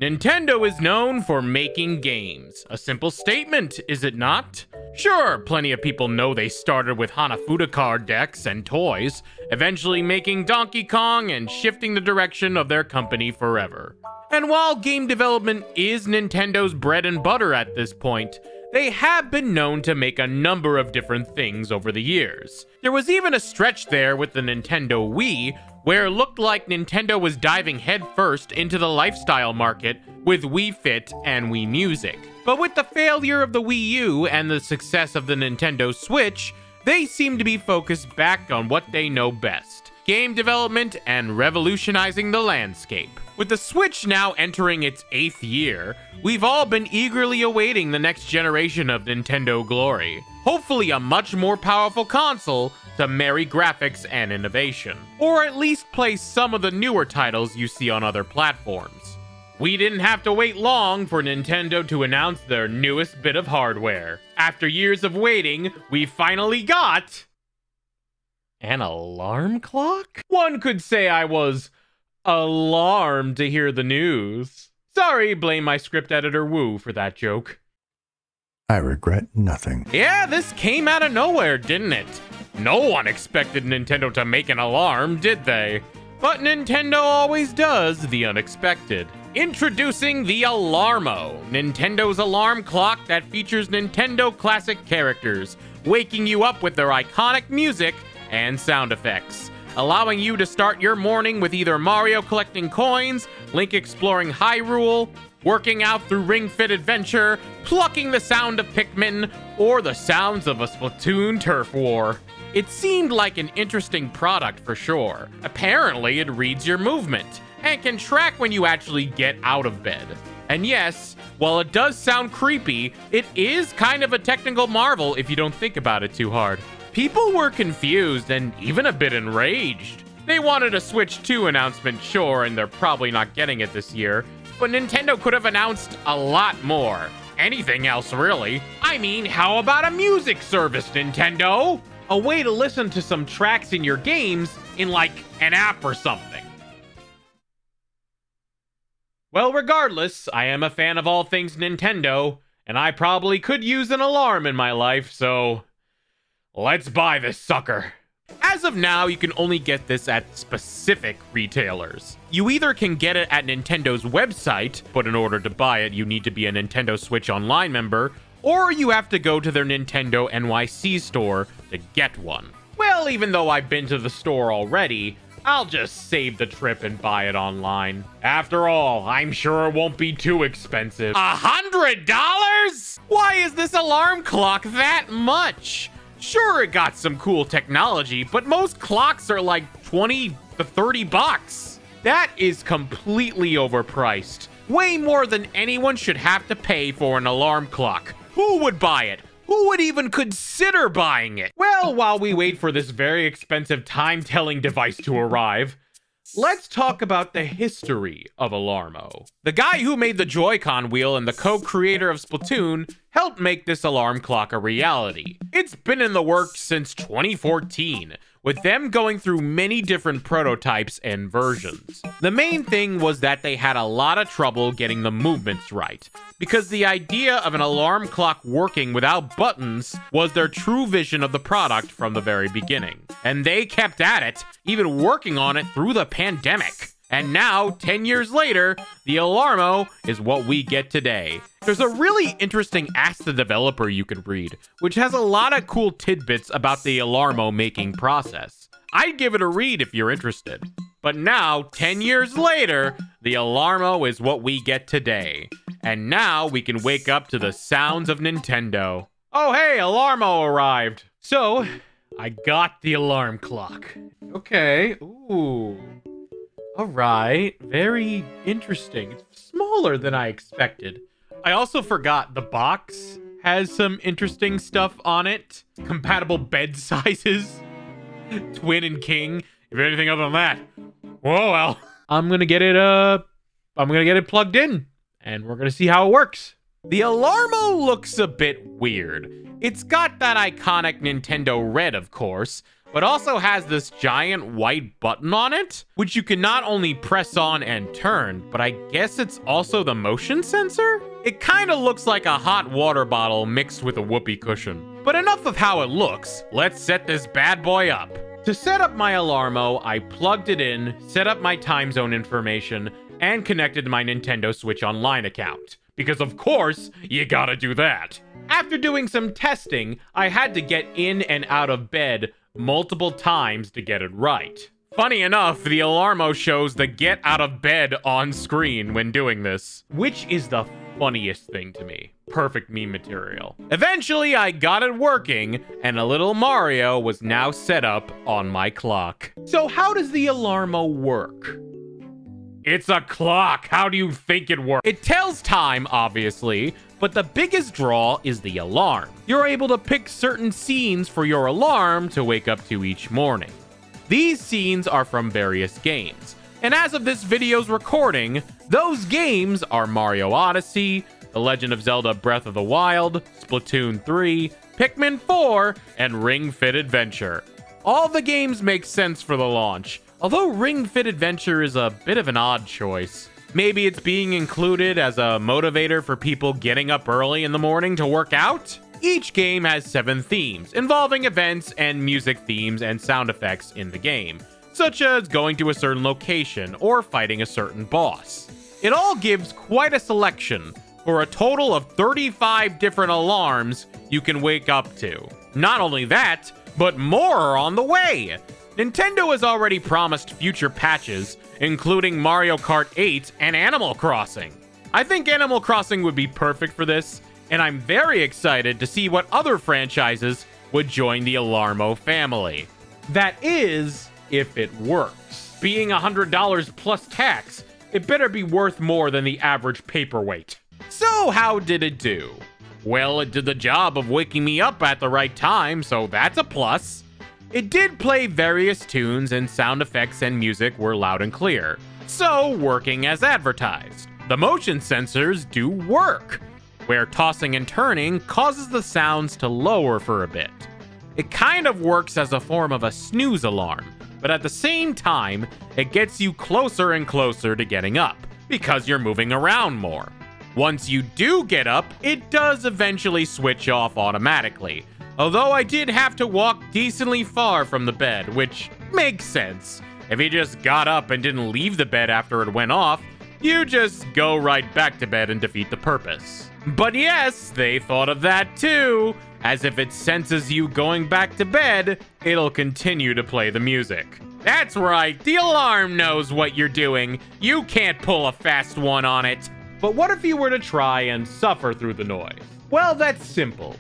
Nintendo is known for making games. A simple statement, is it not? Sure, plenty of people know they started with Hanafuda card decks and toys, eventually making Donkey Kong and shifting the direction of their company forever. And while game development is Nintendo's bread and butter at this point, they have been known to make a number of different things over the years. There was even a stretch there with the Nintendo Wii, where it looked like Nintendo was diving headfirst into the lifestyle market with Wii Fit and Wii Music. But with the failure of the Wii U and the success of the Nintendo Switch, they seem to be focused back on what they know best: game development and revolutionizing the landscape. With the Switch now entering its 8th year, we've all been eagerly awaiting the next generation of Nintendo glory. Hopefully a much more powerful console to marry graphics and innovation, or at least play some of the newer titles you see on other platforms. We didn't have to wait long for Nintendo to announce their newest bit of hardware. After years of waiting, we finally got an alarm clock? One could say I was alarmed to hear the news. Sorry, blame my script editor Wu for that joke. I regret nothing. Yeah, this came out of nowhere, didn't it? No one expected Nintendo to make an alarm, did they? But Nintendo always does the unexpected. Introducing the Alarmo, Nintendo's alarm clock that features Nintendo classic characters, waking you up with their iconic music and sound effects, allowing you to start your morning with either Mario collecting coins, Link exploring Hyrule, working out through Ring Fit Adventure, plucking the sound of Pikmin, or the sounds of a Splatoon turf war. It seemed like an interesting product for sure. Apparently, it reads your movement and can track when you actually get out of bed. And yes, while it does sound creepy, it is kind of a technical marvel if you don't think about it too hard. People were confused and even a bit enraged. They wanted a Switch 2 announcement, sure, and they're probably not getting it this year, but Nintendo could have announced a lot more. Anything else, really. I mean, how about a music service, Nintendo? A way to listen to some tracks in your games in, like, an app or something. Well, regardless, I am a fan of all things Nintendo, and I probably could use an alarm in my life, so let's buy this sucker. As of now, you can only get this at specific retailers. You either can get it at Nintendo's website, but in order to buy it, you need to be a Nintendo Switch Online member, or you have to go to their Nintendo NYC store to get one. Well, even though I've been to the store already, I'll just save the trip and buy it online. After all, I'm sure it won't be too expensive. $100? Why is this alarm clock that much? Sure, it got some cool technology, but most clocks are like 20 to 30 bucks. That is completely overpriced. Way more than anyone should have to pay for an alarm clock. Who would buy it? Who would even consider buying it? Well, while we wait for this very expensive time-telling device to arrive, let's talk about the history of Alarmo. The guy who made the Joy-Con wheel and the co-creator of Splatoon helped make this alarm clock a reality. It's been in the works since 2014, with them going through many different prototypes and versions. The main thing was that they had a lot of trouble getting the movements right, because the idea of an alarm clock working without buttons was their true vision of the product from the very beginning. And they kept at it, even working on it through the pandemic. And now, 10 years later, the Alarmo is what we get today. There's a really interesting Ask the Developer you could read, which has a lot of cool tidbits about the Alarmo making process. I'd give it a read if you're interested. But now, 10 years later, the Alarmo is what we get today. And now we can wake up to the sounds of Nintendo. Oh hey, Alarmo arrived. So, I got the alarm clock. Okay, ooh. Alright, very interesting. It's smaller than I expected. I also forgot the box has some interesting stuff on it. Compatible bed sizes. Twin and king. If anything other than that. Whoa, well. I'm gonna get it plugged in. And we're gonna see how it works. The Alarmo looks a bit weird. It's got that iconic Nintendo red, of course, but also has this giant white button on it, which you can not only press on and turn, but I guess it's also the motion sensor? It kind of looks like a hot water bottle mixed with a whoopee cushion. But enough of how it looks, let's set this bad boy up. To set up my Alarmo, I plugged it in, set up my time zone information, and connected my Nintendo Switch Online account. Because of course, you gotta do that. After doing some testing, I had to get in and out of bed multiple times to get it right. Funny enough, the Alarmo shows the get out of bed on screen when doing this, which is the funniest thing to me. Perfect meme material. Eventually, I got it working, and a little Mario was now set up on my clock. So how does the Alarmo work? It's a clock. How do you think it works? It tells time, obviously, but the biggest draw is the alarm. You're able to pick certain scenes for your alarm to wake up to each morning. These scenes are from various games, and as of this video's recording, those games are Mario Odyssey, The Legend of Zelda Breath of the Wild, Splatoon 3, Pikmin 4, and Ring Fit Adventure. All the games make sense for the launch, although Ring Fit Adventure is a bit of an odd choice. Maybe it's being included as a motivator for people getting up early in the morning to work out? Each game has 7 themes, involving events and music themes and sound effects in the game, such as going to a certain location or fighting a certain boss. It all gives quite a selection, for a total of 35 different alarms you can wake up to. Not only that, but more are on the way! Nintendo has already promised future patches, including Mario Kart 8 and Animal Crossing. I think Animal Crossing would be perfect for this, and I'm very excited to see what other franchises would join the Alarmo family. That is, if it works. Being $100 plus tax, it better be worth more than the average paperweight. So how did it do? Well, it did the job of waking me up at the right time, so that's a plus. It did play various tunes, and sound effects and music were loud and clear, so working as advertised. The motion sensors do work, where tossing and turning causes the sounds to lower for a bit. It kind of works as a form of a snooze alarm, but at the same time, it gets you closer and closer to getting up, because you're moving around more. Once you do get up, it does eventually switch off automatically, although I did have to walk decently far from the bed, which makes sense. If you just got up and didn't leave the bed after it went off, you just go right back to bed and defeat the purpose. But yes, they thought of that too, as if it senses you going back to bed, it'll continue to play the music. That's right, the alarm knows what you're doing. You can't pull a fast one on it. But what if you were to try and suffer through the noise? Well, that's simple.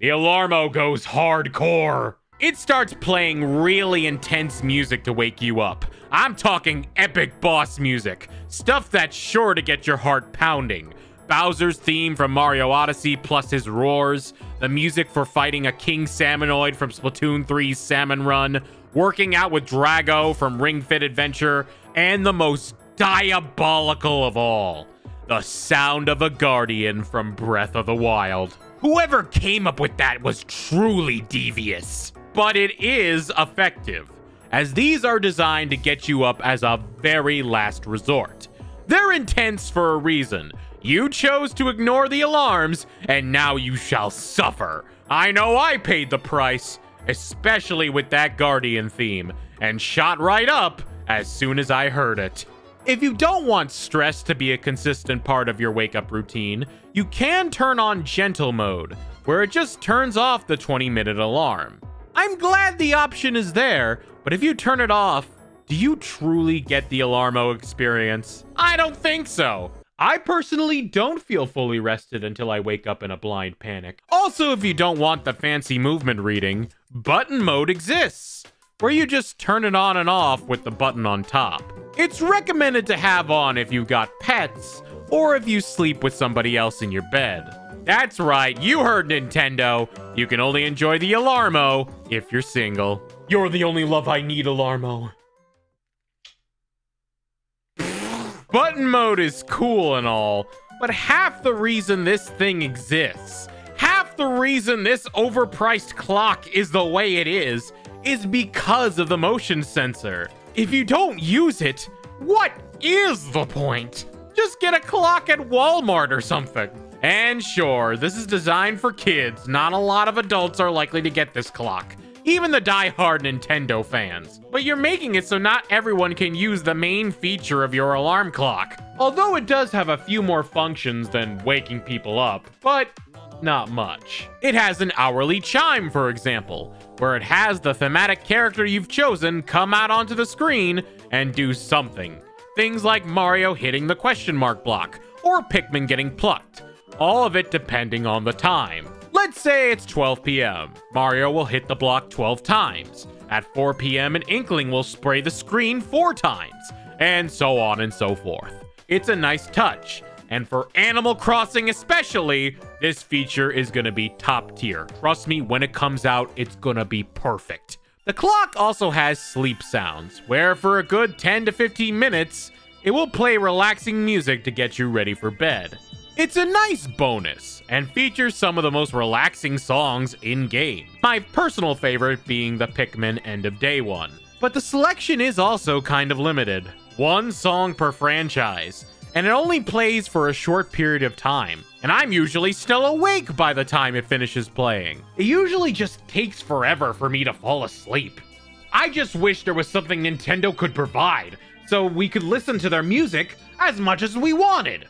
The Alarmo goes hardcore. It starts playing really intense music to wake you up. I'm talking epic boss music, stuff that's sure to get your heart pounding. Bowser's theme from Mario Odyssey plus his roars, the music for fighting a King Salmonoid from Splatoon 3's Salmon Run, working out with Drago from Ring Fit Adventure, and the most diabolical of all, the sound of a Guardian from Breath of the Wild. Whoever came up with that was truly devious. But it is effective, as these are designed to get you up as a very last resort. They're intense for a reason. You chose to ignore the alarms, and now you shall suffer. I know I paid the price, especially with that Guardian theme, and shot right up as soon as I heard it. If you don't want stress to be a consistent part of your wake-up routine, you can turn on gentle mode, where it just turns off the 20-minute alarm. I'm glad the option is there, but if you turn it off, do you truly get the Alarmo experience? I don't think so. I personally don't feel fully rested until I wake up in a blind panic. Also, if you don't want the fancy movement reading, button mode exists, where you just turn it on and off with the button on top. It's recommended to have on if you've got pets, or if you sleep with somebody else in your bed. That's right, you heard Nintendo. You can only enjoy the Alarmo if you're single. You're the only love I need, Alarmo. Button mode is cool and all, but half the reason this thing exists, half the reason this overpriced clock is the way it is because of the motion sensor. If you don't use it, what is the point? Just get a clock at Walmart or something. And sure, this is designed for kids. Not a lot of adults are likely to get this clock, even the die-hard Nintendo fans. But you're making it so not everyone can use the main feature of your alarm clock. Although it does have a few more functions than waking people up, but not much. It has an hourly chime, for example, where it has the thematic character you've chosen come out onto the screen and do something. Things like Mario hitting the question mark block, or Pikmin getting plucked. All of it depending on the time. Let's say it's 12 p.m. Mario will hit the block 12 times. At 4 p.m. an Inkling will spray the screen 4 times, and so on and so forth. It's a nice touch, and for Animal Crossing especially, this feature is gonna be top tier. Trust me, when it comes out, it's gonna be perfect. The clock also has sleep sounds, where for a good 10 to 15 minutes, it will play relaxing music to get you ready for bed. It's a nice bonus, and features some of the most relaxing songs in-game. My personal favorite being the Pikmin End of Day one. But the selection is also kind of limited. 1 song per franchise, and it only plays for a short period of time. And I'm usually still awake by the time it finishes playing. It usually just takes forever for me to fall asleep. I just wish there was something Nintendo could provide, so we could listen to their music as much as we wanted.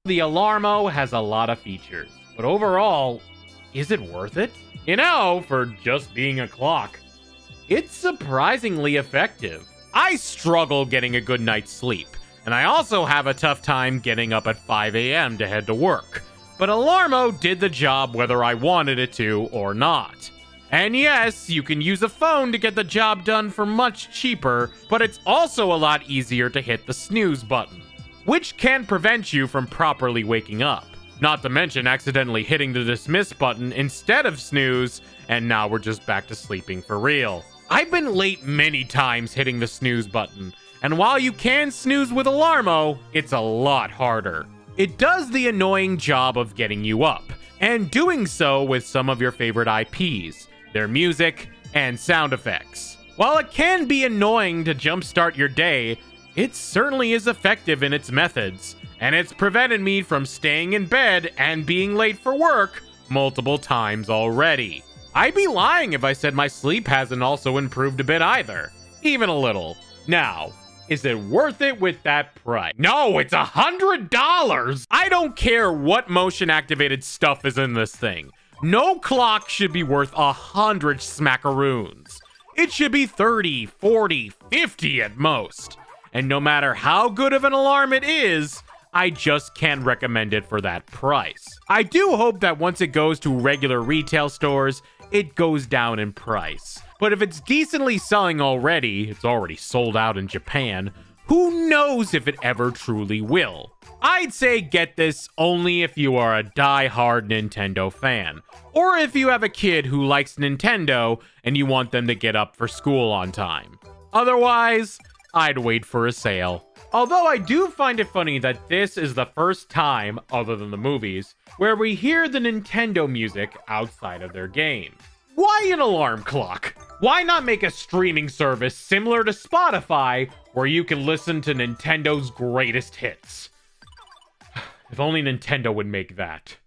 The Alarmo has a lot of features, but overall, is it worth it? You know, for just being a clock, it's surprisingly effective. I struggle getting a good night's sleep, and I also have a tough time getting up at 5 a.m. to head to work. But Alarmo did the job whether I wanted it to or not. And yes, you can use a phone to get the job done for much cheaper, but it's also a lot easier to hit the snooze button, which can prevent you from properly waking up. Not to mention accidentally hitting the dismiss button instead of snooze, and now we're just back to sleeping for real. I've been late many times hitting the snooze button, and while you can snooze with Alarmo, it's a lot harder. It does the annoying job of getting you up, and doing so with some of your favorite IPs, their music, and sound effects. While it can be annoying to jumpstart your day, it certainly is effective in its methods, and it's prevented me from staying in bed and being late for work multiple times already. I'd be lying if I said my sleep hasn't also improved a bit either. Even a little. Now, is it worth it with that price? No, it's $100! I don't care what motion-activated stuff is in this thing. No clock should be worth 100 smackaroons. It should be 30, 40, 50 at most. And no matter how good of an alarm it is, I just can't recommend it for that price. I do hope that once it goes to regular retail stores, it goes down in price. But if it's decently selling already, it's already sold out in Japan, who knows if it ever truly will. I'd say get this only if you are a die-hard Nintendo fan, or if you have a kid who likes Nintendo and you want them to get up for school on time. Otherwise, I'd wait for a sale. Although I do find it funny that this is the first time, other than the movies, where we hear the Nintendo music outside of their games. Why an alarm clock? Why not make a streaming service similar to Spotify where you can listen to Nintendo's greatest hits? If only Nintendo would make that.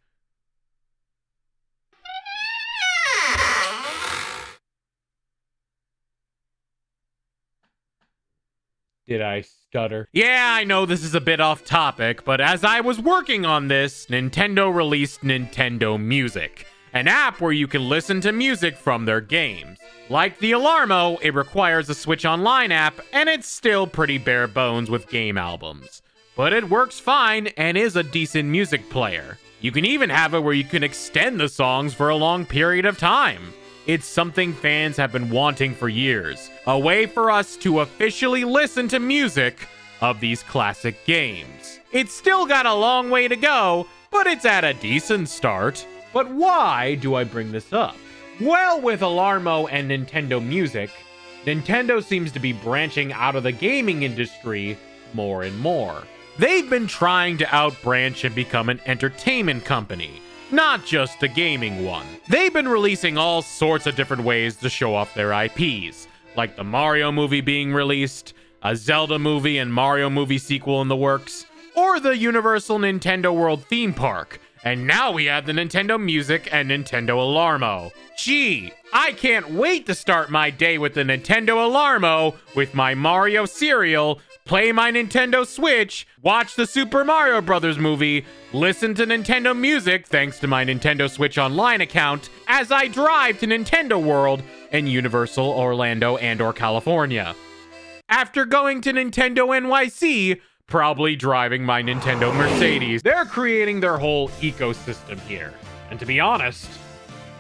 Did I stutter? Yeah, I know this is a bit off topic, but as I was working on this, Nintendo released Nintendo Music, an app where you can listen to music from their games. Like the Alarmo, it requires a Switch Online app, and it's still pretty bare bones with game albums. But it works fine and is a decent music player. You can even have it where you can extend the songs for a long period of time. It's something fans have been wanting for years. A way for us to officially listen to music of these classic games. It's still got a long way to go, but it's at a decent start. But why do I bring this up? Well, with Alarmo and Nintendo Music, Nintendo seems to be branching out of the gaming industry more and more. They've been trying to outbranch and become an entertainment company, not just a gaming one. They've been releasing all sorts of different ways to show off their IPs, like the Mario movie being released, a Zelda movie and Mario movie sequel in the works, or the Universal Nintendo World theme park. And now we have the Nintendo Music and Nintendo Alarmo. Gee, I can't wait to start my day with the Nintendo Alarmo with my Mario cereal, play my Nintendo Switch, watch the Super Mario Bros. Movie, listen to Nintendo music thanks to my Nintendo Switch Online account as I drive to Nintendo World in Universal Orlando and/or California. After going to Nintendo NYC, probably driving my Nintendo Mercedes. They're creating their whole ecosystem here. And to be honest,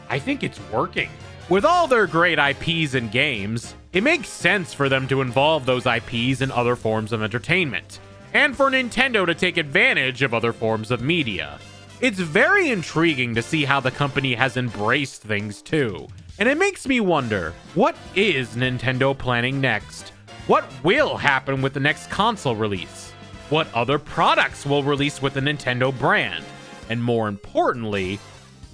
I think it's working. With all their great IPs and games, it makes sense for them to involve those IPs in other forms of entertainment, and for Nintendo to take advantage of other forms of media. It's very intriguing to see how the company has embraced things too, and it makes me wonder, what is Nintendo planning next? What will happen with the next console release? What other products will release with the Nintendo brand? And more importantly,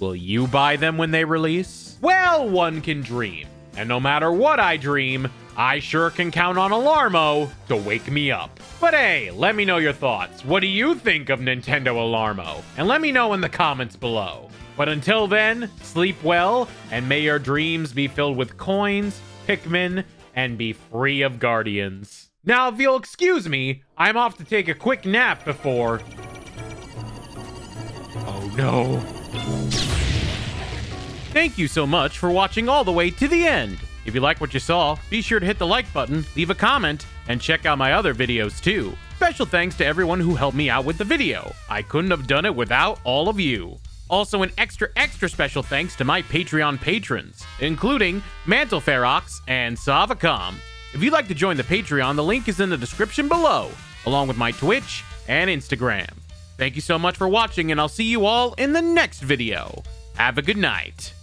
will you buy them when they release? Well, one can dream. And no matter what I dream, I sure can count on Alarmo to wake me up. But hey, let me know your thoughts. What do you think of Nintendo Alarmo? And let me know in the comments below. But until then, sleep well, and may your dreams be filled with coins, Pikmin, and be free of guardians. Now, if you'll excuse me, I'm off to take a quick nap before... Oh no. Thank you so much for watching all the way to the end. If you like what you saw, be sure to hit the like button, leave a comment, and check out my other videos too. Special thanks to everyone who helped me out with the video. I couldn't have done it without all of you. Also, an extra special thanks to my Patreon patrons, including Mantle Ferox and Savacom. If you'd like to join the Patreon, the link is in the description below, along with my Twitch and Instagram. Thank you so much for watching, and I'll see you all in the next video. Have a good night.